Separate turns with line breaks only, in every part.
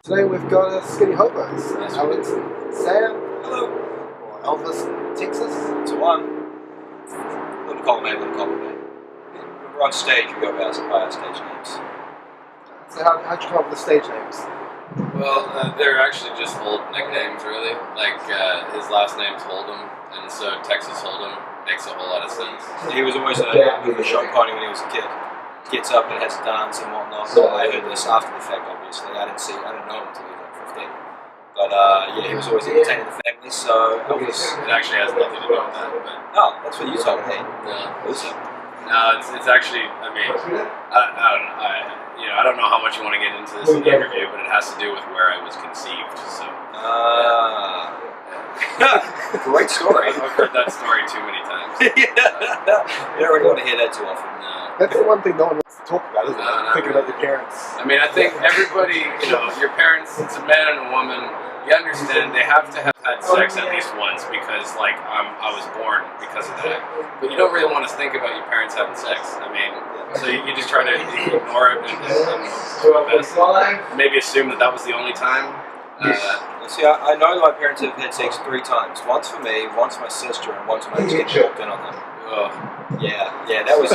Today we've got a Skinny Hobos.
Yes,
Alex and Sam.
Hello.
Or Elvis in Texas.
It's one. Little column A, little column B. When we're on stage, we go by our stage names.
So how'd you come up with the stage names?
Well, they're actually just old nicknames, really. Like, his last name's Hold'em, and so Texas Hold'em makes a whole lot of sense.
He was always a show pony when he was a kid. Gets up and has to dance and whatnot. So I heard this after the fact, obviously. I didn't know him until he was like 15. But yeah, he was always entertaining the family, so
It actually has nothing to do with that, but...
Oh, that's what you told me.
No.
Awesome.
No, it's actually, I mean, I don't know how much you want to get into this in the interview, but it has to do with where I was conceived, so...
Great story.
I've heard that story too many times.
You don't really want to hear that too often.
No.
That's the one thing no one wants to talk about, isn't it? Thinking about your parents.
I mean, I think everybody, your parents, it's a man and a woman, you understand they have to have had sex at least once because, like, I was born because of that. But you don't really want to think about your parents having sex. I mean, so you just try to ignore it and do my best. Maybe assume that was the only time.
See, I know my parents have had sex 3 times. Once for me, once for my sister, and once when I just get walked in on them.
Ugh.
Yeah, that was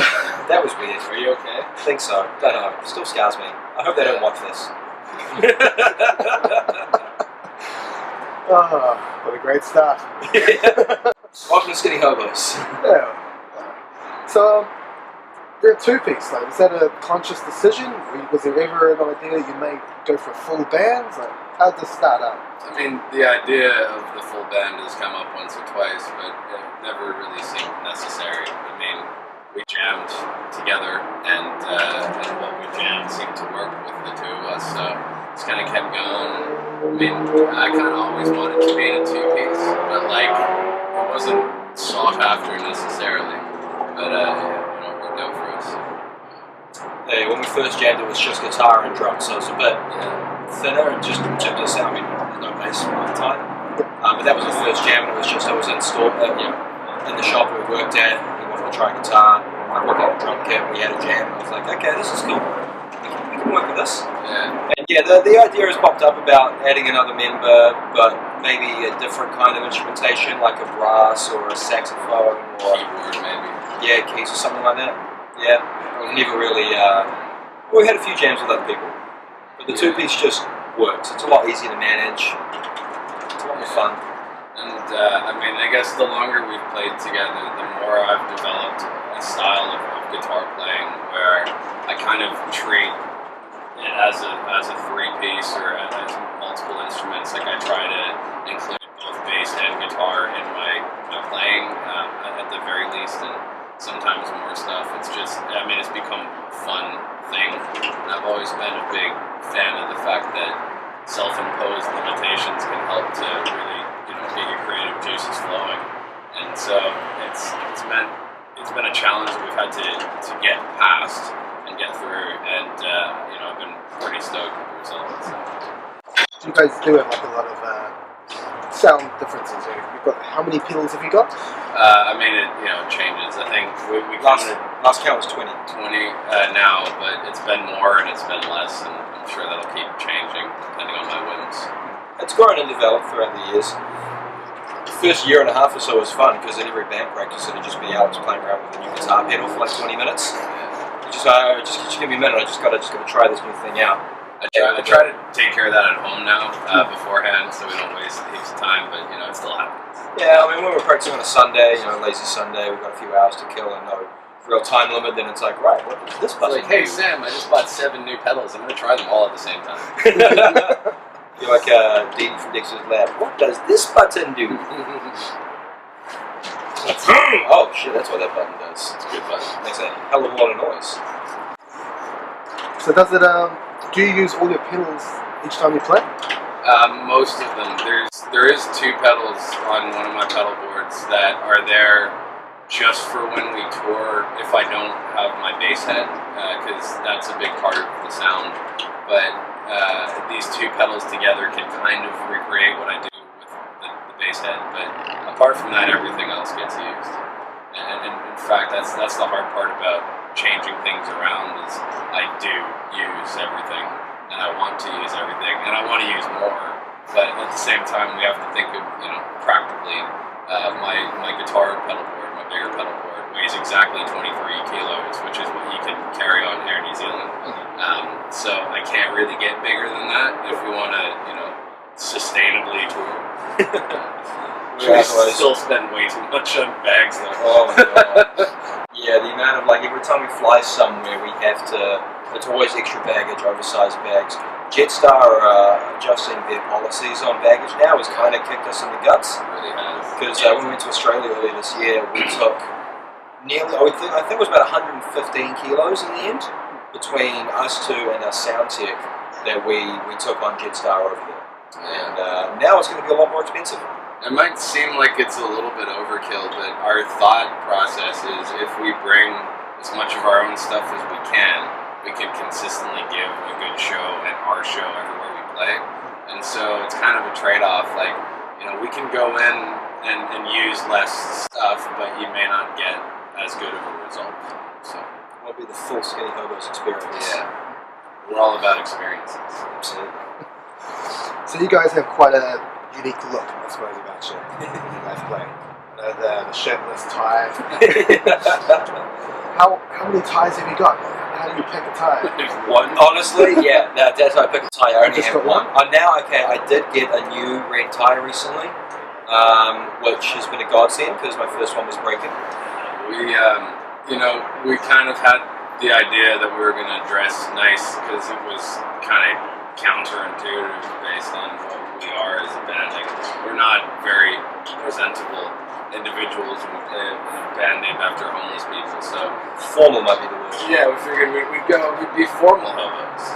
weird.
Are you okay?
I think so. Don't know. Still scars me. I hope they don't watch this.
What a great start.
Welcome to Skinny Hobos.
Yeah. So, you're a two-piece. Like, was that a conscious decision? Was there ever an idea you may go for a full band? Like, how'd this start out?
I mean, the idea of the full band has come up once or twice, but it never really seemed necessary. I mean, we jammed together, and what we jammed seemed to work with the two of us, so just kind of kept going. I mean, I kind of always wanted to be in a two-piece, but, like, it wasn't sought after necessarily, but it worked out for us.
Hey, when we first jammed, it was just guitar and drums, so it was a bit thinner and just chipped us out. I mean, there's no bass at the time. But that was the first jam, and it was just, I was installed, in the shop we worked at. We wanted to try guitar. I brought out a drum kit, we had a jam, and I was like, okay, this is cool. We can work with this.
Yeah.
And yeah, the idea has popped up about adding another member, but maybe a different kind of instrumentation, like a brass or a saxophone or
Keyboard, maybe.
Yeah, keys or something like that. Yeah, we've never really. We had a few jams with other people, but the two-piece just works. It's a lot easier to manage. It's a lot more fun.
And I mean, I guess the longer we've played together, the more I've developed a style of guitar playing where I kind of treat it as a three-piece or as multiple instruments. Like I try to include both bass and guitar in my playing at the very least, and sometimes more stuff. It's just, I mean, it's become a fun thing, and I've always been a big fan of the fact that self-imposed limitations can help to really, get your creative juices flowing. And so it's been a challenge that we've had to get past and get through, and I've been pretty stoked with the results.
So you guys do have like a lot of sound differences. You've got, how many pedals have you got?
I mean, it changes. I think we
Last count was 20.
20 now, but it's been more and it's been less, and I'm sure that'll keep changing depending on my whims.
It's grown and developed throughout the years. The first year and a half or so was fun because at every band practice it'd just be Alex playing around with a new guitar pedal for like 20 minutes. Just give me a minute. I just gotta try this new thing out.
I try to take care of that at home now beforehand, so we don't waste heaps of time. But it still happens.
Yeah, I mean when we're practicing on a Sunday, lazy Sunday, we've got a few hours to kill and no real time limit. Then it's like, right, what is this button?
It's like, hey Sam, I just bought 7 new pedals. I'm gonna try them all at the same time.
You're like Dean from Dix's Lab. What does this button do? Oh shit, that's what that button does.
It's a good button.
Makes a hell of a lot of noise.
So does it? Do you use all your pedals each time you play?
Most of them. There is 2 pedals on one of my pedal boards that are there just for when we tour. If I don't have my bass head, because that's a big part of the sound. But these 2 pedals together can kind of recreate what I do with the bass head. But apart from that, everything else gets used. And in fact, that's the hard part about changing things around is I do use everything and I want to use everything, and I want to use more. But at the same time, we have to think of, practically. My guitar pedal board, my bigger pedal board, weighs exactly 23 kilos, which is what you can carry on Air New Zealand. So I can't really get bigger than that if we want to, sustainably tour. We still spend way too much on bags though.
Oh my god. Yeah, the amount of, every time we fly somewhere, we have to, it's always extra baggage, oversized bags. Jetstar adjusting their policies on baggage now has kind of kicked us in the guts.
It really has.
Because when we went to Australia earlier this year, we took nearly, I think it was about 115 kilos in the end, between us two and our sound tech that we took on Jetstar over there. And now it's going to be a lot more expensive.
It might seem like it's a little bit overkill, but our thought process is if we bring as much of our own stuff as we can consistently give a good show and our show everywhere we play. And so it's kind of a trade-off. We can go in and use less stuff, but you may not get as good of a result. So
it won't be the full Skinny Hobos experience.
Yeah. We're all about experiences.
Absolutely.
So you guys have quite a unique look, I suppose, about you. You guys play. The shirtless tie. How many ties have you got? How do you pick a tie?
One.
Honestly, yeah, that's how I pick a tie. I only
Just
have
got
one. I did get a new red tie recently, which has been a godsend because my first one was breaking.
We kind of had the idea that we were going to dress nice because it was kind of counterintuitive based on what we are as a band. We're not very presentable individuals in a band named after homeless people, so
formal might be the word.
Yeah, we figured we'd be formal hobos.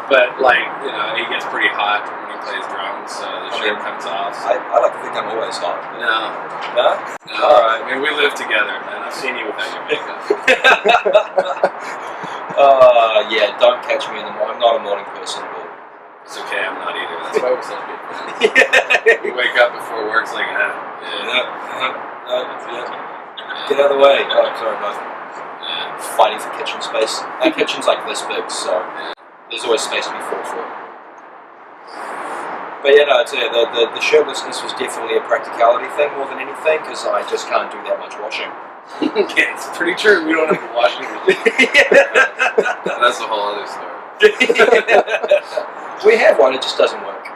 But he gets pretty hot when he plays drums, so the shirt comes off. So.
I like to think I'm always hot.
No.
All right.
We live together, man. I've seen you without your makeup.
Yeah, don't catch me in the morning. I'm not a morning person at all.
It's okay, I'm not either. That's why we're so good friends. We wake up before work, it's like,
Get out of the way. Oh, sorry, bud. Fighting for kitchen space. Our kitchen's like this big, so there's always space to be fought for. But the shirtlessness was definitely a practicality thing more than anything, because I just can't do that much washing.
Yeah, it's pretty true. We don't have a washing machine. That's a whole other story.
We have one, it just doesn't work.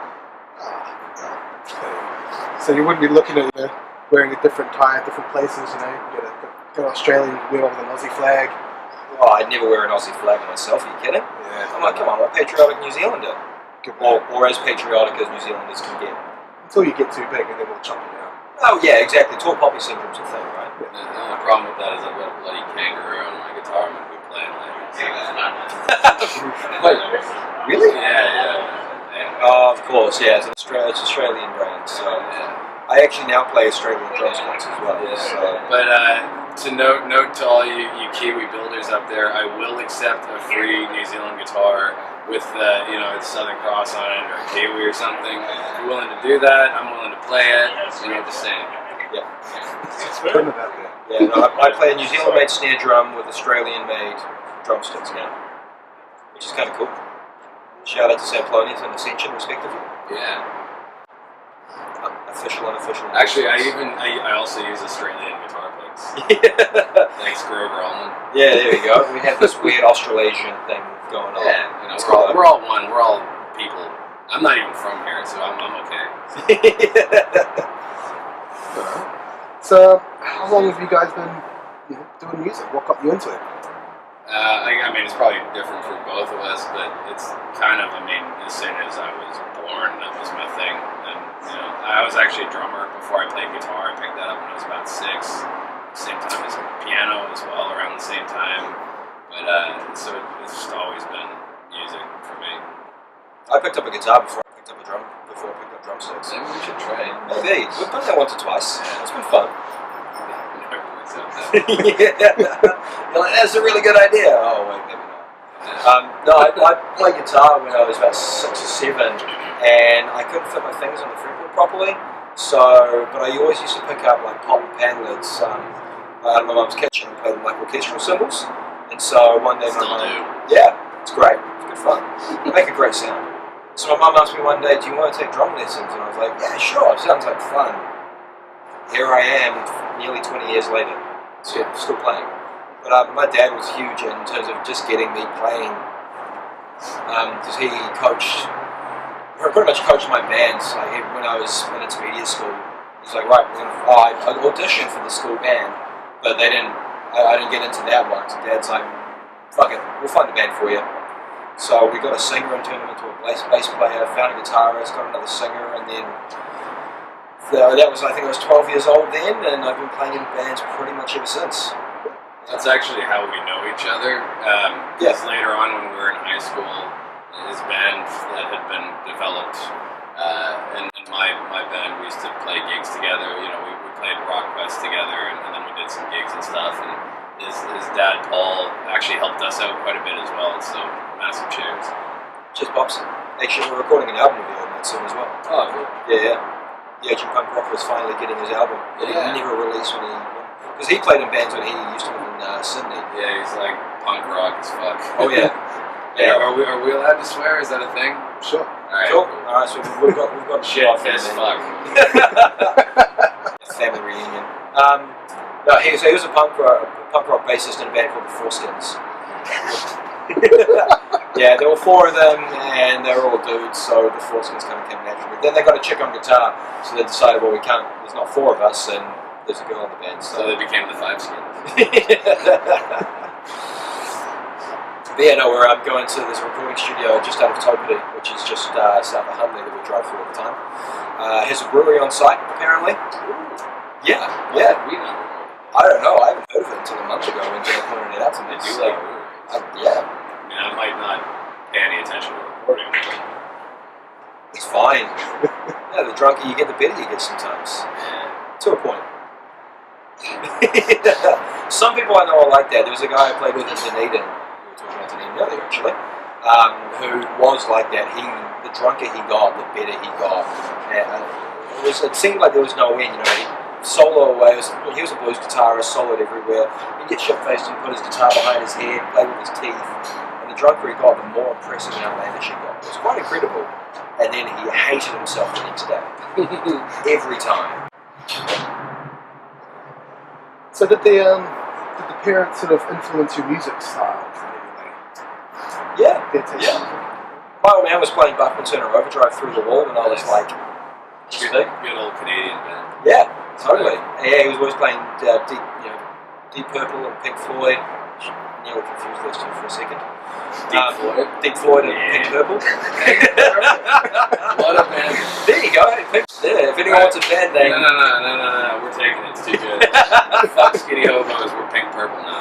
So you wouldn't be looking at wearing a different tie at different places, go to Australia and wear over the Aussie flag.
Oh, I'd never wear an Aussie flag myself, are you kidding?
Yeah.
I'm like, come on, I'm a patriotic New Zealander. Or as patriotic as New Zealanders can get.
Until you get too big and then we'll chop it down.
Oh yeah, exactly. Tall poppy syndrome's a thing, right?
The only problem with that is I've got a bloody kangaroo on my guitar. I'm going to be playing later.
Wait, really?
Yeah.
Oh, of course, yeah. It's Australian brand, so I actually now play Australian drumsticks as well.
Yeah.
So.
But to note to all you Kiwi builders out there, I will accept a free New Zealand guitar with Southern Cross on it or a Kiwi or something. If you're willing to do that, I'm willing to play it. Just saying.
Yeah.
Put them out there.
Yeah, no, I play a New Zealand-made snare drum with Australian-made drumsticks now, which is kind of cool. Shout out to Sam Polonius and Ascension, respectively.
Yeah.
Official, unofficial.
Actually, I also use Australian guitar picks. Thanks, Grover Allman.
Yeah, there we go. We have this weird Australasian thing going on.
Yeah, we're all one. We're all people. I'm not even from here, so I'm okay.
So, how long have you guys been doing music? What got you into it?
It's probably different for both of us, but it's kind of, as soon as I was born, that was my thing. And, I was actually a drummer before I played guitar. I picked that up when I was about 6. Same time as piano as well, around the same time. But, so it's just always been music for me.
I picked up a guitar before I picked up drumsticks.
Maybe we should try it.
Maybe. We've done that once or twice. It's been fun.
Yeah.
You're like, that's a really good idea. Oh, wait, maybe not. No, I played guitar when I was about 6 or 7, and I couldn't fit my fingers on the fretboard properly. But I always used to pick up pop and pan lids out of my mum's kitchen and play them like orchestral cymbals. And so one day my mum, yeah, it's great. It's good fun. They make a great sound. So my mum asked me one day, do you want to take drum lessons? And I was like, yeah, sure, sounds like fun. Here I am, nearly 20 years later, still playing. But my dad was huge in terms of just getting me playing, because he pretty much coached my bands. Like when I was in intermediate school, he's like, right, I auditioned for the school band, but they didn't. I didn't get into that one. So Dad's like, fuck it, we'll find a band for you. So we got a singer and turned him into a bass player, found a guitarist, got another singer, and then that was, I think I was 12 years old then, and I've been playing in bands pretty much ever since.
That's actually how we know each other. Because later on when we were in high school, his band that had been developed, and my band, we used to play gigs together. You know, we played Rock Quest together, and then we did some gigs and stuff. And his dad, Paul, actually helped us out quite a bit as well. So massive cheers.
Cheers, Pops. Actually, we're recording an album of the old man soon as well.
Oh, cool.
Yeah. The Agent Punk Rock was finally getting his album. He never released when because he played in bands when he used to live in Sydney.
Yeah, he's like punk rock as fuck.
Oh yeah.
Yeah. Are we allowed to swear? Is that a thing?
Sure.
Alright.
Cool. Alright, so we've got
shit, piss, fuck.
Family reunion. No, he was a punk rock bassist in a band called the Foreskins. Yeah, there were 4 of them, and they were all dudes, so the Foreskins kind of came naturally. Then they got a chick on guitar, so they decided, well, there's not 4 of us, and there's a girl in the band.
So they became the 5 Skins.
But yeah, no, we're going to this recording studio just out of Topedy, which is just south of Hunley that we drive through all the time. Has a brewery on site, apparently. Yeah.
We know.
I don't know, I haven't heard of it until a month ago when Jay pointed it out to me.
They do like breweries.
Yeah.
I mean, I might not pay any attention to recording, but
It's fine. Yeah, the drunker you get, the better you get sometimes. To a point. Some people I know are like that. There was a guy I played with in Dunedin, we were talking about Dunedin earlier actually, who was like that. The drunker he got, the better he got. And it seemed like there was no end, you know. He'd solo away, he was a blues guitarist, soloed everywhere. He'd get shit-faced and put his guitar behind his head, play with his teeth. And the drunker he got, the more impressive and outlandish he got. It was quite incredible. And then he hated himself the next day. Every time.
So did the parents sort of influence your music style in any way?
Yeah.
Their taste?
Yeah. My old man was playing Buckman Turner Overdrive through the wall when I was like,
good old Canadian band.
yeah, totally. Yeah, he was always playing Deep Purple and Pink Floyd. Nearly confused those two for a second. Deep Floyd and Pink Purple.
What a band.
There you go. If anyone wants a band name.
No. We're taking it. It's too good. Fuck Skinny Hobos. We're Pink Purple now.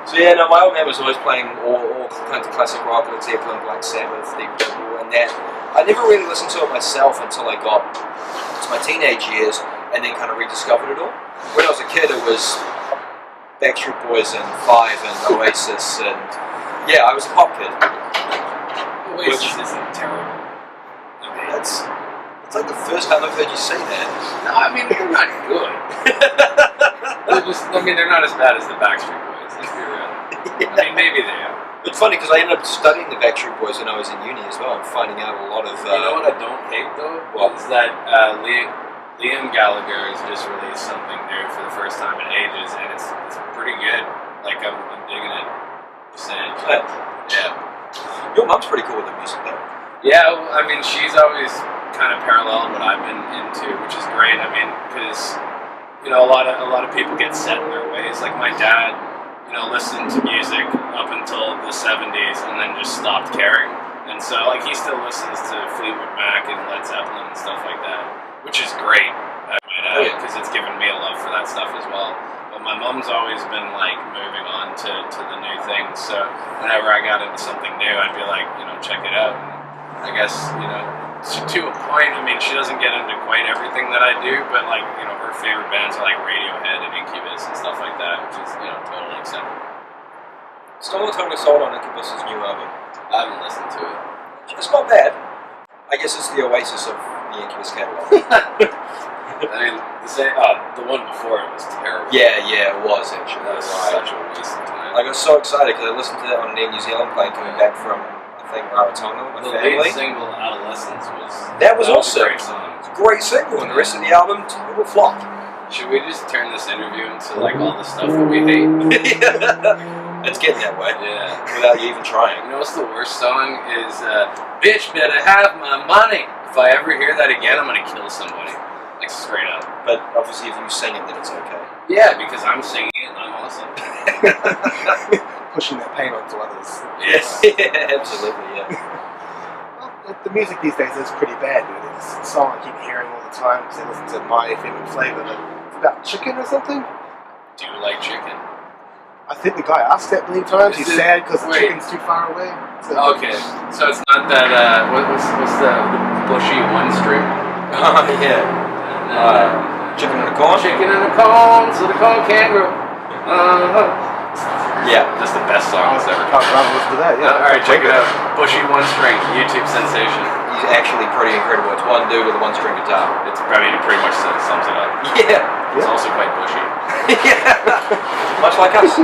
So yeah, no, my old man was always playing all kinds of classic rock, Led Zeppelin, Black Sabbath, Deep Purple, and that. I never really listened to it myself until I got to my teenage years, and then kind of rediscovered it all. When I was a kid, it was Backstreet Boys and Five and Oasis, and yeah, I was a pop kid.
Oasis isn't terrible. I mean,
It's like the first time I've heard you say that.
no, I mean they're not good. They're not as bad as the Backstreet Boys. Let's be real. I mean, maybe they are.
It's funny because I ended up studying the Backstreet Boys when I was in uni as well, and finding out a lot of.
You know what I don't hate though?
What?
Is that Liam Gallagher has just released something new for the first time in ages, and it's pretty good. Like I'm digging it. Just saying. Yeah.
Your mum's pretty cool with the music though.
Yeah, I mean, she's always kind of paralleled what I've been into, which is great. I mean, because a lot of people get set in their ways. Like my dad, listened to music up until the 70s and then just stopped caring. And so, like, he still listens to Fleetwood Mac and Led Zeppelin and stuff like that, which is great, I might add, because it's given me a love for that stuff as well. But my mom's always been, like, moving on to the new things. So whenever I got into something new, I'd be like, check it out. And I guess, to a point, I mean, she doesn't get into quite everything that I do, but, like, her favorite bands are, like, Radiohead and Incubus and stuff like that, which is, totally acceptable.
Still not totally sold on Incubus's new album.
I haven't listened to it.
It's not bad. I guess it's the Oasis of the Incubus catalog.
I mean, the one before it was terrible.
Yeah, it was actually.
That was such a waste of time.
I got so excited because I listened to that on an Air New Zealand plane coming back from, I think, Rarotonga with my
The
family.
lead single, Adolescence,
That was
a
awesome.
great song.
Great single, and the rest of the album, total flop.
Should we just turn this interview into like all the stuff that we hate?
It's getting that way.
Yeah.
Without you even trying.
You know what's the worst song is Bitch Better Have My Money. If I ever hear that again, I'm gonna kill somebody. Like straight up.
But obviously if you sing it, then it's okay.
Yeah, because I'm singing it and I'm awesome.
Pushing that pain onto others.
Yes.
Yeah, absolutely, yeah.
Well, the music these days is pretty bad, dude. It's a song I keep hearing all the time because I listen to my favorite flavor. It's about chicken or something.
Do you like chicken?
I think the guy asked that many times. He's
Is it-
sad because the
wait.
chicken's too far away. So,
Okay, so it's not that, what's the bushy one string?
Yeah. Chicken and a corn?
Chicken in the corn, so the corn can't grow.
Yeah.
That's the best song that's ever
Can't rather listen to that, yeah.
Alright, check it out. Bushy one string, YouTube sensation.
He's actually pretty incredible. It's one dude with a one-string guitar.
It pretty much sums it up.
Yeah.
It's also quite bushy.
Yeah. Much like us.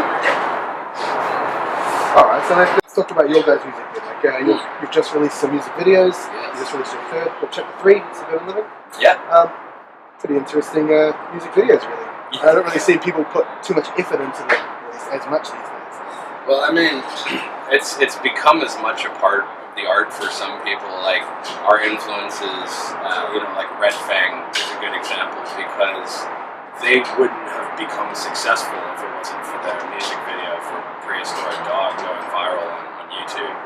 Alright, so let's talk about your guys' music then. Like, you've just released some music videos.
Yes.
You just released your third, chapter 3, Suburban Living.
Yeah.
Pretty interesting music videos, really. I don't really see people put too much effort into them as much these days.
Well, I mean, it's become as much a part of the art for some people. Like our influences, like Red Fang is a good example because they wouldn't have become successful if it wasn't for their music video for Prehistoric Dog going viral on YouTube,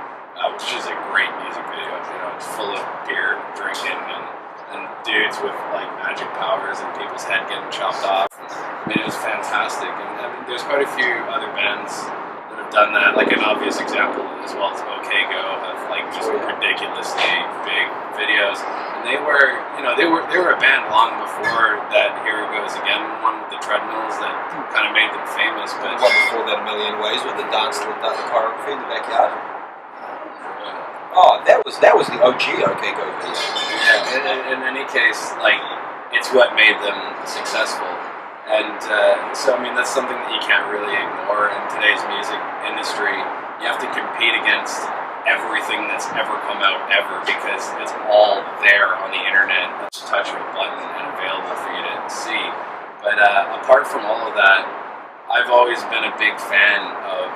which is a great music video. You know, it's full of beer drinking and dudes with like magic powers and people's head getting chopped off. I mean, it was fantastic, and I mean, there's quite a few other bands that have done that. Like an obvious example as well as OK Go have like just ridiculously big videos, and they were a band long before that Here It Goes Again one with the treadmills that kind of made them famous. But
One before that, A Million Ways with the dance, the choreography in the backyard. Oh, that was the OG OK Go video.
yeah, in any case, like it's what made them successful. And so, I mean, that's something that you can't really ignore in today's music industry. You have to compete against everything that's ever come out ever because it's all there on the internet. It's a touch of a button and available for you to see. But apart from all of that, I've always been a big fan of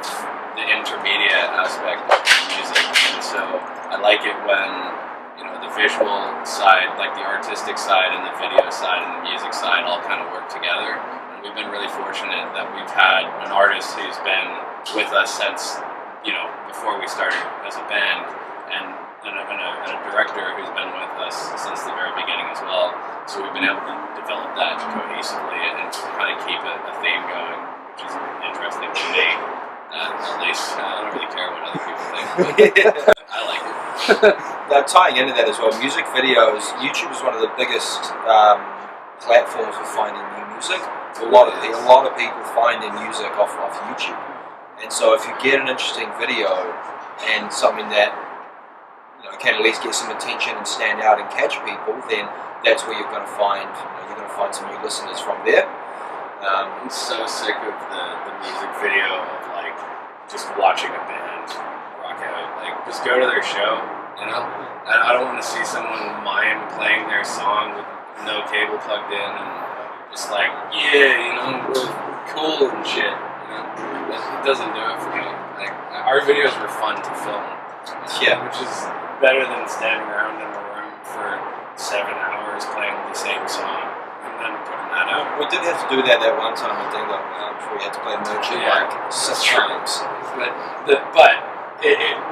the intermediate aspect of music. And so I like it when the visual side, like the artistic side and the video side and the music side all kind of work together. And we've been really fortunate that we've had an artist who's been with us since, before we started as a band, and a director who's been with us since the very beginning as well. So we've been able to develop that cohesively and kind of keep a theme going, which is interesting to me. At least, I don't really care what other people think, but I like it.
Now, tying into that as well, music videos, YouTube is one of the biggest platforms for finding new music. A lot of people find their music off YouTube. And so if you get an interesting video and something that can at least get some attention and stand out and catch people, then that's where you're going to find some new listeners from there.
I'm so sick of the music video of like just watching a band rock out. Like just go to their show, I don't want to see someone mime playing their song with no cable plugged in and just like, we're cool and shit. It doesn't do it for me. Like our videos were fun to film.
Yeah.
Which is better than standing around in a room for 7 hours playing the same song and then putting that out.
We did have to do that one time, I think, before we had to play Merchant like 6 times.
But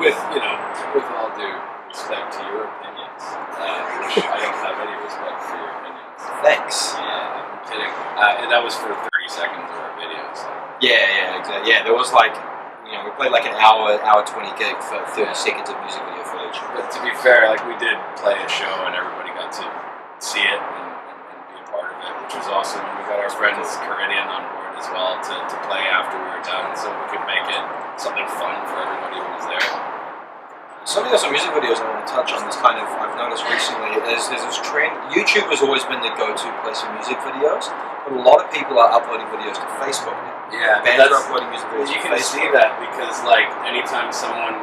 with all due respect to your opinions, which I don't have any respect for your opinions.
Thanks.
Yeah, I'm kidding. And that was for 30 seconds of our video. So.
Yeah, exactly. Yeah, there was like, we played like an hour 20 gig for 30 seconds of music video footage.
But to be fair, like we did play a show and everybody got to see it and be a part of it, which was awesome. And we got our friends Caridian on board as well to play after we were done, so we could make it something fun for everybody who was there.
Something else on music videos I want to touch on is I've noticed recently is there's this trend. YouTube has always been the go-to place for music videos, but a lot of people are uploading videos to Facebook now.
Yeah,
bands are
that's-
uploading music videos.
You
to
can
Facebook.
see that because, like, anytime someone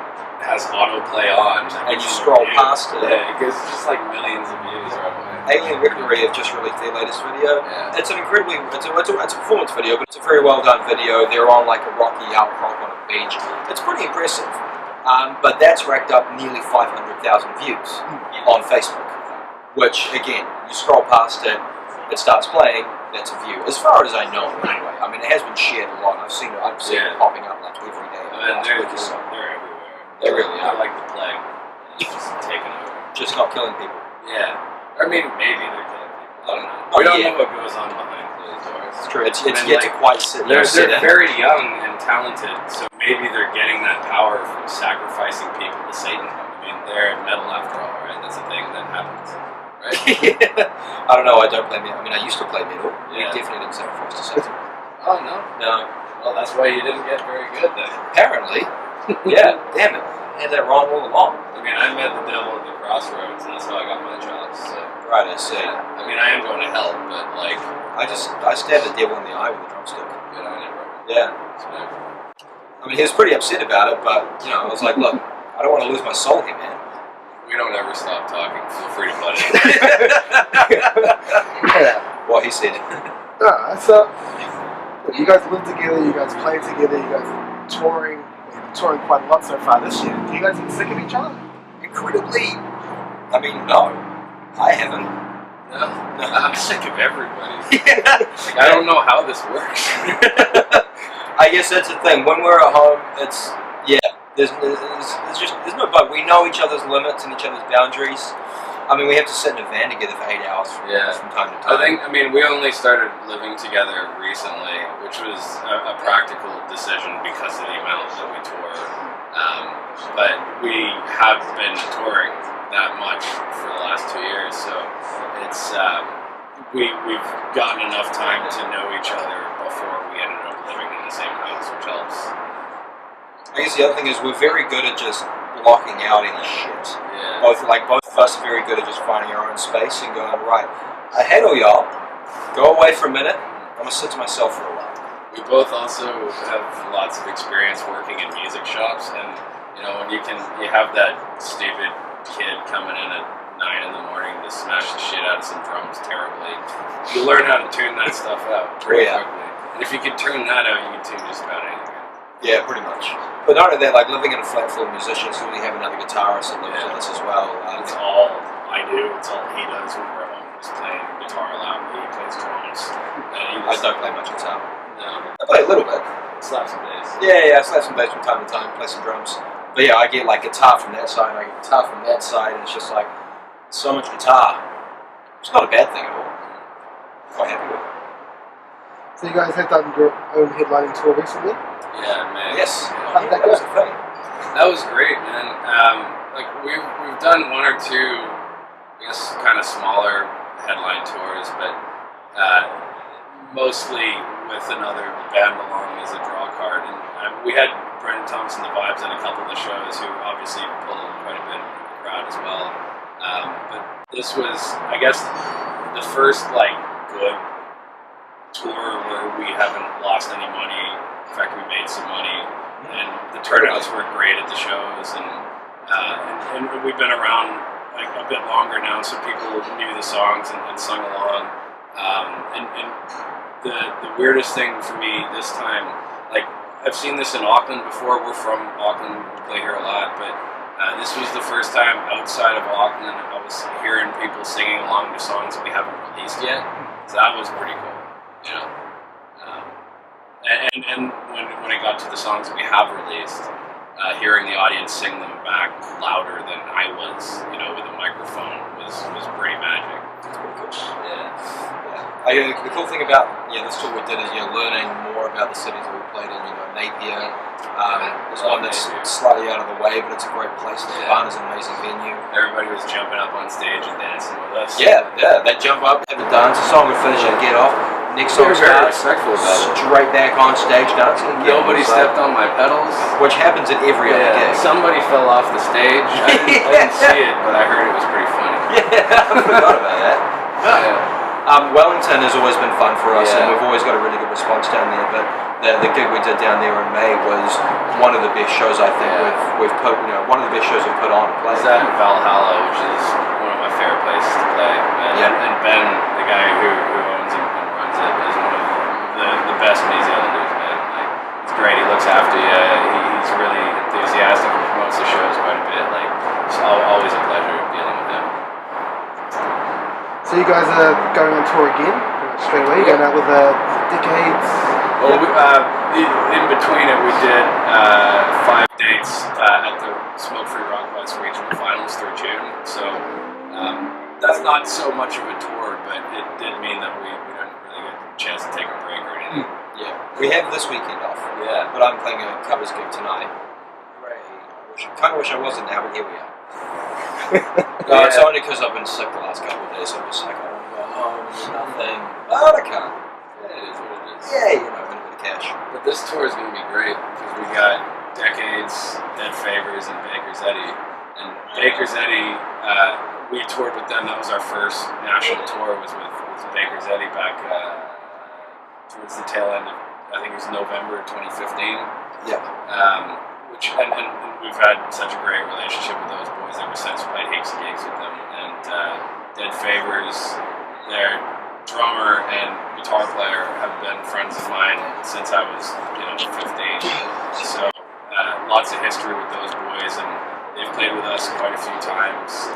has autoplay on,
And you scroll past it.
Yeah, it goes just like millions of views right away.
Alien Victory have just released their latest video.
Yeah.
It's an incredibly, it's a performance video, but it's a very well done video. They're on like a rocky outcrop on a beach. It's pretty impressive. But that's racked up nearly 500,000 views on Facebook. Which, again, you scroll past it, it starts playing, that's a view. As far as I know, anyway. I mean, it has been shared a lot. I've seen it popping up like every day.
And they're everywhere.
They really are.
They're like the plague. It's just taking over.
Just not killing people.
Yeah. I mean, maybe they're killing people. I don't know.
Oh,
We don't
yeah.
know what goes on behind closed doors.
It's true. It's
And,
yet to
like,
quite sit
They're
in.
very young and talented, so maybe they're getting that power from sacrificing people to Satan. I mean, they're metal after all, right? That's a thing that happens, right?
I don't know. I don't play metal. I mean, I used to play metal. We
Yeah.
definitely didn't sacrifice to Satan.
Oh, no.
No.
Well, that's why you didn't get very good then.
Apparently. Yeah. Damn it. I had that wrong all along.
I mean, I met the devil at the crossroads, and that's how I got my jobs, so...
Right. I see.
I mean, I am going to hell, but, like...
I stabbed the devil in the eye with a drumstick.
Good on you, bro.
Yeah.
So,
I mean, he was pretty upset about it, but you know, I was like, look, I don't want to lose my soul here, man.
we don't ever stop talking. Feel free to butt in.
Yeah.
What he said.
Alright, so you guys live together, you guys play together, you guys are touring. You're touring quite a lot so far this year. Do you guys get sick of each other?
Incredibly. I mean, no, I haven't.
No, I'm sick of everybody.
Yeah.
Like, I don't know how this works.
I guess that's the thing. When we're at home, it's there's no bug. We know each other's limits and each other's boundaries. I mean, we have to sit in a van together for 8 hours from time to time.
I mean, we only started living together recently, which was a practical decision because of the amount that we tour. But we have been touring that much for the last 2 years, so it's we've gotten enough time to know each other before we ended up living in the same house, which helps.
I guess the other thing is we're very good at just blocking out any shit.
Yeah.
Both of us are very good at just finding our own space and going, right, I handle y'all, go away for a minute, I'm gonna sit to myself for a while.
We both also have lots of experience working in music shops, and you know, when you have that stupid kid coming in at 9 in the morning to smash the shit out of some drums terribly, you learn how to tune that stuff out pretty quickly. And if you can turn that out, you can tune just about anything.
Yeah, pretty much. But not only that, like living in a flat full of musicians, we have another guitarist that lives with us as well.
It's all I do. It's all he does when we're home. Just playing guitar loudly. He plays drums. And
I don't play much guitar.
No.
I play a little bit.
Slap some bass.
Yeah, I slap some bass from time to time, play some drums. But yeah, I get like guitar from that side, and I get guitar from that side, and it's just like so much guitar. It's not a bad thing at all. Quite happy with it.
So you guys have done your own headlining tour recently?
Yeah, man.
Yes.
How did that go?
was the thing.
That was great, man. Like we've done 1 or 2, I guess, kind of smaller headline tours, but mostly with another band along as a draw card. And we had Brendan Thompson, the Vibes, at a couple of the shows, who obviously pulled quite a bit of the crowd as well. But this was, I guess, the first like good tour where we haven't lost any money. In fact, we made some money, and the turnouts were great at the shows, and we've been around like a bit longer now, so people knew the songs and sung along. And the weirdest thing for me this time, like I've seen this in Auckland before. We're from Auckland, we play here a lot, but this was the first time outside of Auckland I was hearing people singing along to songs that we haven't released yet. So that was pretty cool, you know. And when it got to the songs that we have released, hearing the audience sing them back louder than I was, you know, with a microphone was pretty magic.
It's pretty cool.
Yeah.
The cool thing about this tour we did is learning more about the cities that we played in. Napier is one that's slightly out of the way, but it's a great place. Cabana's an amazing venue.
Everybody was jumping up on stage and dancing with us.
Yeah, they jump up, have a dance. The song we finish and get off. Next song
They were very
starts.
respectful about it.
Straight back on stage dancing.
Nobody stepped on my pedals.
Which happens at every other gig.
Somebody fell off the stage. I didn't see it, but I heard it was pretty funny.
Yeah, I forgot about that.
Yeah.
Wellington has always been fun for us, and
Yeah.
we've always got a really good response down there. But the gig we did down there in May was one of the best shows I think we've put. One of the best shows we've put on.
Is that in Valhalla, which is one of my favorite places to play. And Ben, the guy who owns it and runs it, is one of the best New Zealanders, man. Like, he's great. He looks after you. He's really enthusiastic and promotes the shows quite a bit. Like, it's always a pleasure dealing with him.
So you guys are going on tour again pretty much straight away. You're going out with Decades.
Well, in between it, we did 5 dates at the Smoke Free Rock West Regional Finals through June. So that's not so much of a tour, but it did mean that we didn't really get a chance to take a break or anything.
Yeah, we have this weekend off.
Yeah,
but I'm playing a covers gig tonight. I kind of wish I wasn't now, but here we are. It's only because I've been sick the last couple of days. So I'm just like, I want to go home and do nothing. But I can't.
Yeah, it is what it is.
Yeah, a bit of cash.
But this tour is going to be great because we got Decades, Dead Favors, and Baker's Eddy. And Baker's Eddy, we toured with them. That was our first national tour. Was with Baker's Eddy back towards the tail end of, I think it was November 2015.
Yeah.
And we've had such a great relationship with those boys ever since. We played heaps of gigs with them. And Dead Favors, their drummer and guitar player, have been friends of mine since I was 15. So lots of history with those boys, and they've played with us quite a few times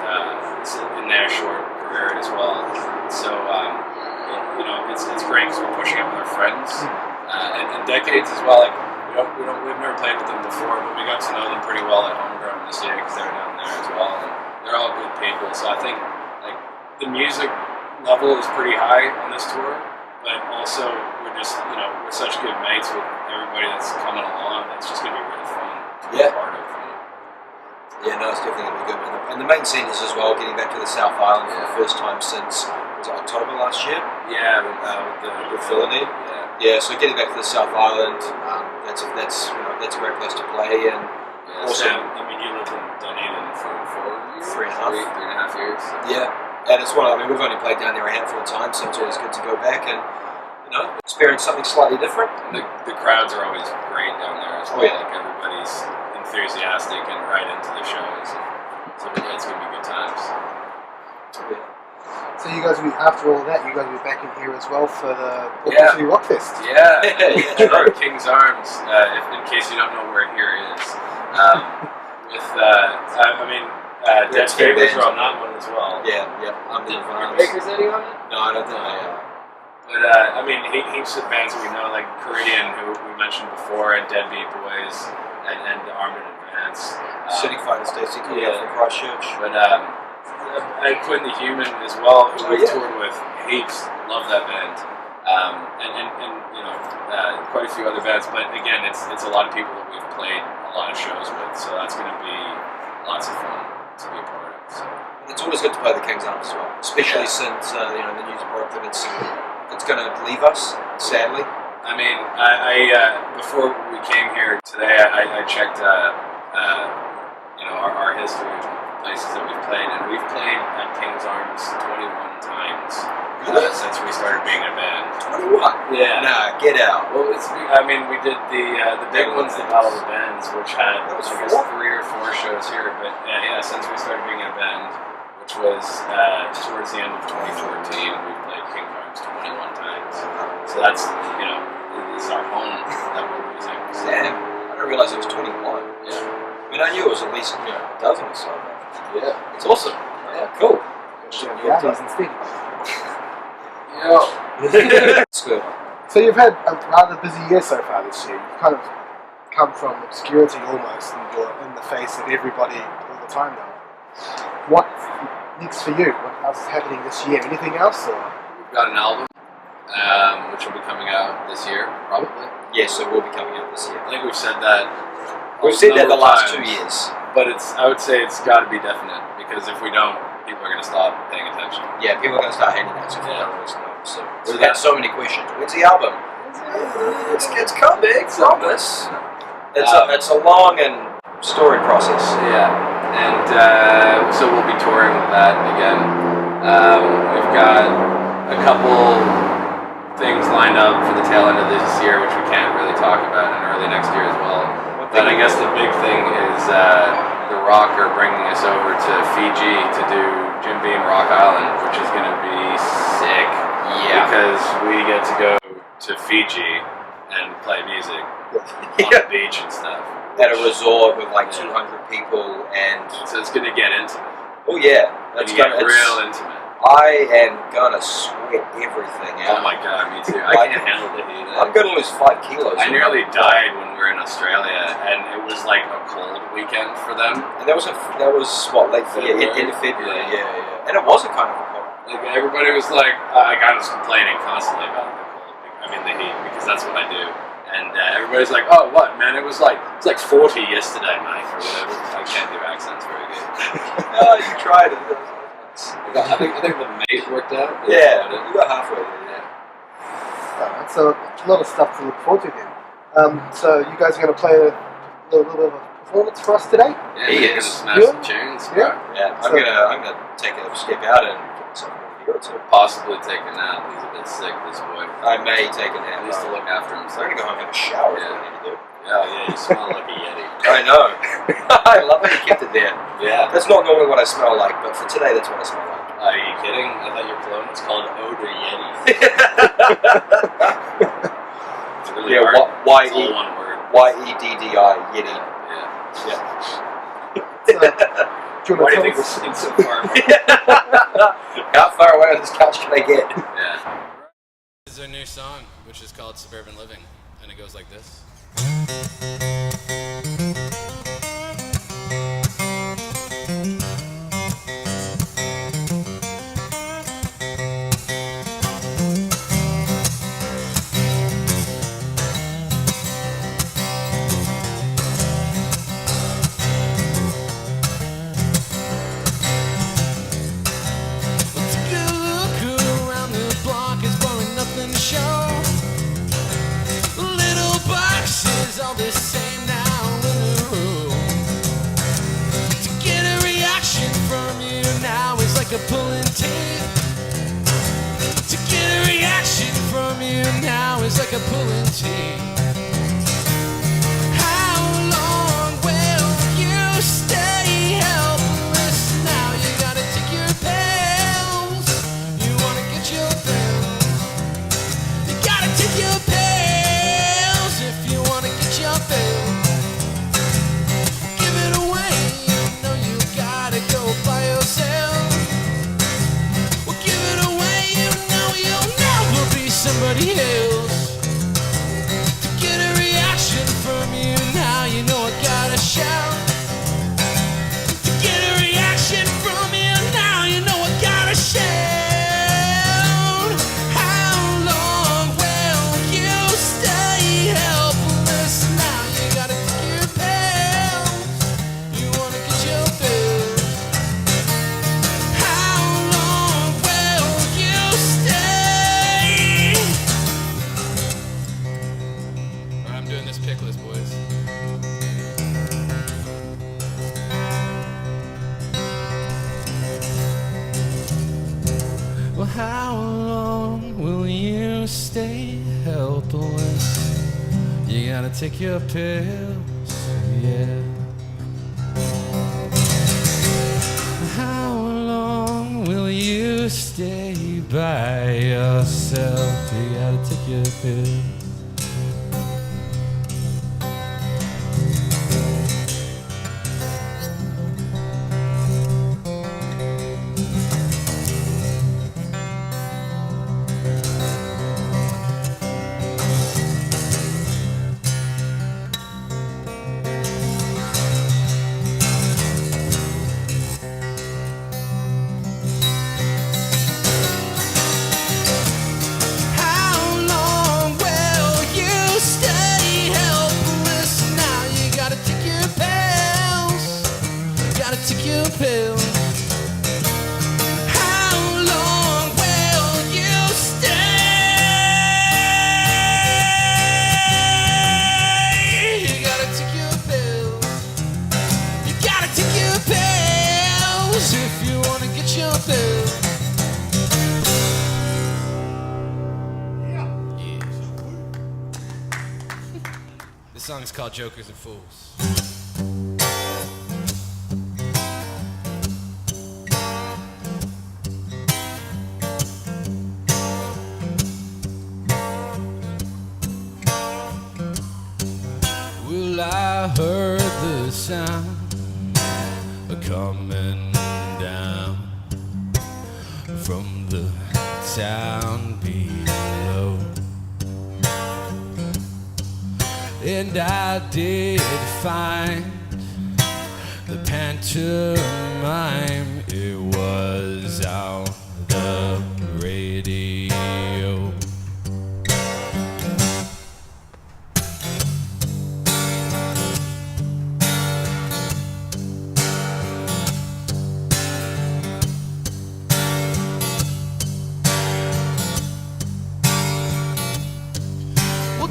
in their short career as well. So it's great because we're pushing it with our friends and Decades as well. Like we've never played with them before, but we got to know them pretty well at Homegrown this year because they're down there as well, and they're all good people. So I think like the music level is pretty high on this tour, but also we're just we're such good mates with everybody that's coming along. It's just gonna be really fun to be a part of.
Yeah, no, it's definitely gonna be good. And the main scene is as well getting back to the South Island for the first time since was it October last year?
Yeah, with the
Philly. Yeah, so getting back to the South Island, that's a great place to play, and also
you lived in Dunedin for
3 and a half
years.
Yeah. And it's we've only played down there a handful of times, so it's always good to go back and experience something slightly different.
And the crowds are always great down there as well. Like everybody's enthusiastic and right into the shows. So it's gonna be good times.
Yeah.
So you guys will be, after all that, you guys will be back in here as well for the City Rockfest.
Yeah, true. King's Arms. In case you don't know where here is, Dead Favors are on that one as well.
Yeah.
Baker's Eddy on it?
No, I don't think I am.
But heaps of bands we know, like Caridian, who we mentioned before, and Deadbeat Boys, and Armored Advance.
City Fighter Stacy coming up from Christchurch.
But Quinn the Human as well, who we've toured with heaps. Love that band. And quite a few other bands. But again, it's a lot of people that we've played a lot of shows with, so that's going to be lots of fun to be a part of. So.
It's always good to play the King's Arms as well, especially since the news broke that it's going to leave us, sadly.
I mean, I before we came here today, I checked our history of places that we've played, and we've played at King's Arms 21 times since we started being a band.
21?
Yeah.
Nah, get out.
Well, we did the big ones, the Battle of the Bands, which had I guess 3 or 4 shows here, but since we started being a band, which was towards the end of 2014, we've played King's Arms 21 times. So that's this is our home that we're losing.
Damn, I didn't realize it was 21.
Yeah.
I mean, I knew it was at least a dozen or so.
Yeah, it's awesome.
Yeah, cool.
Yeah, instead.
It's good.
So you've had a rather busy year so far this year. You've kind of come from obscurity almost, and you're in the face of everybody all the time now. What's next for you? What else is happening this year? Anything else? Or?
We've got an album, which will be coming out this year, probably.
Yes, it will be coming out this year.
I think we've said that.
We've said that the last 2 years.
But I would say it's got to be definite, because if we don't, people are going to stop paying attention.
Yeah, people are going to start hating us if they don't always know. So we've had so many questions. When's the album? It's coming, promise. It's a long and storied process.
Yeah, and so we'll be touring with that again. We've got a couple things lined up for the tail end of this year, which we can't really talk about, and early next year as well. But I guess the big thing is The Rock are bringing us over to Fiji to do Jim Beam Rock Island, which is going to be sick.
Yeah.
Because we get to go to Fiji and play music on the beach and stuff.
At a resort with like 200 people, and
so it's going to get intimate.
Oh yeah,
It's going to get real intimate.
I am gonna sweat everything out.
Oh my god, me too. I can't handle the heat.
I'm gonna lose 5 kilos.
I nearly died when we were in Australia, and it was like a cold weekend for them.
And that was what, like
February?
End of February, yeah. And it wasn't kind of a cold.
Like everybody was like, I was complaining constantly about the cold. I mean the heat, because that's what I do. And everybody's like, oh, what, man? It's like 40 yesterday, Mike, or whatever. I can't do accents very good.
Oh, you tried it.
I think the mate worked out.
Yeah, you got halfway there, yeah.
Alright, so a lot of stuff to look forward to then. So you guys are going to play a little bit of a performance for us today?
Yeah, we're going to smash some tunes.
Yeah, I'm gonna take a step out and get myself a beer or two.
Possibly take a nap. He's a bit sick, this boy.
I may take a nap.
He needs to look after himself.
I'm gonna go home and have a shower.
Yeah.
Is what I need to do.
Yeah, you smell like a Yeti.
I know. I love how you kept it there.
Yeah.
That's not normally what I smell like, but for today, that's what I smell like.
Are you kidding? I thought your cologne was called Odor Yeti. It's really hard. It's all one word.
Y-E-D-D-I, Yeti.
So,
Why do you think we're sitting so far away?
How far away on this couch can I get?
Yeah. This is our new song, which is called Suburban Living, and it goes like this.
All the same now in the room. To get a reaction from you now is like a pulling teeth. To get a reaction from you now is like a pulling teeth. How long will you stay helpless now? You gotta take your pills. You wanna get your thrill. You gotta take your pills. Give it away, you know you gotta go by yourself. Well, give it away, you know you'll never be somebody else. To get a reaction from you now, you know I gotta shout. To get a reaction from you now, you know I gotta shout. How long will you stay helpless now? Well, how long will you stay helpless? You gotta take your pills, yeah. How long will you stay by yourself? You gotta take your pills. Take your pills. How long will you stay? You gotta take your pills. You gotta take your pills if you wanna get your pills. song's called Jokers and Fools. Well, I heard the sound coming down from the town below, and I did find the pantomime. It was on the radio.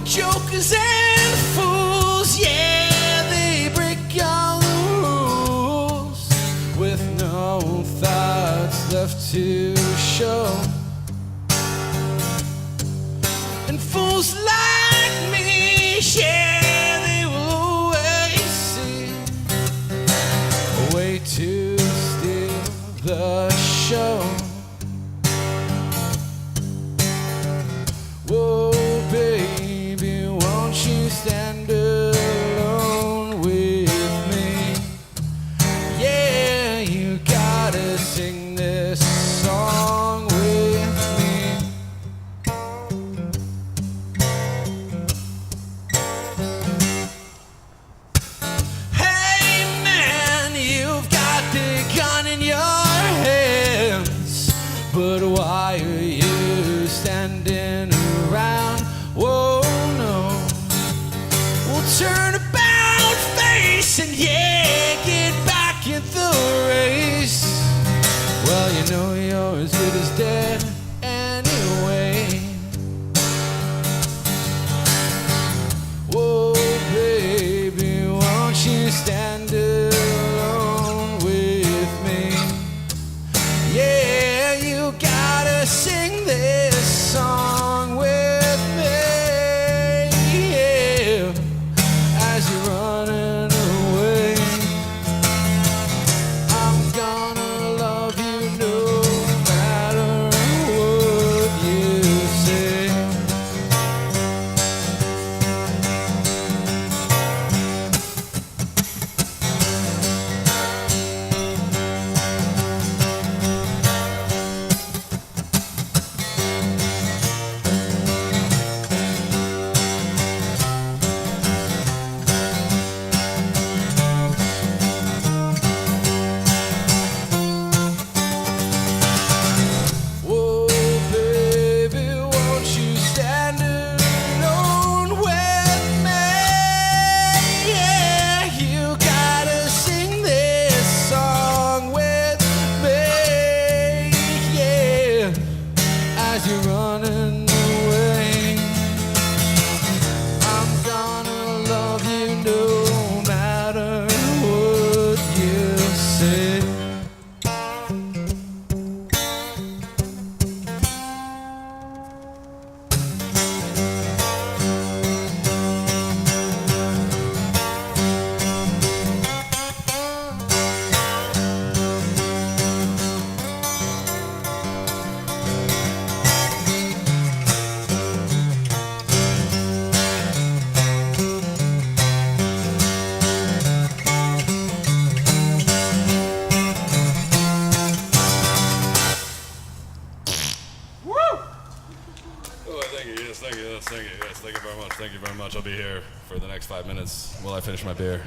Jokers and fools, yeah, they break all the rules with no thoughts left to show. And fools like me, yeah, they will always see a way to steal the show. Whoa, baby, won't you stand alone with me? Yeah, you gotta sing this song with me. Hey man, you've got the gun in your hands, but why are you standing around? Whoa, no. We'll turn about face and yeah, get back in the race. Well, you know you're as good as dead anyway. Whoa, baby, won't you stand alone with me? Yeah, you gotta sing this song with me. Yeah, as you're running away, I'm gonna love you no matter what you say. Whoa, baby, won't you stand alone with me? Yeah, you gotta sing this song with me. Yeah, as you're running away, I'm gonna love you no matter what you say.
Oh, thank you. Yes, thank you. Yes, thank you. Yes, thank you very much. Thank you very much. I'll be here for the next 5 minutes while I finish my beer.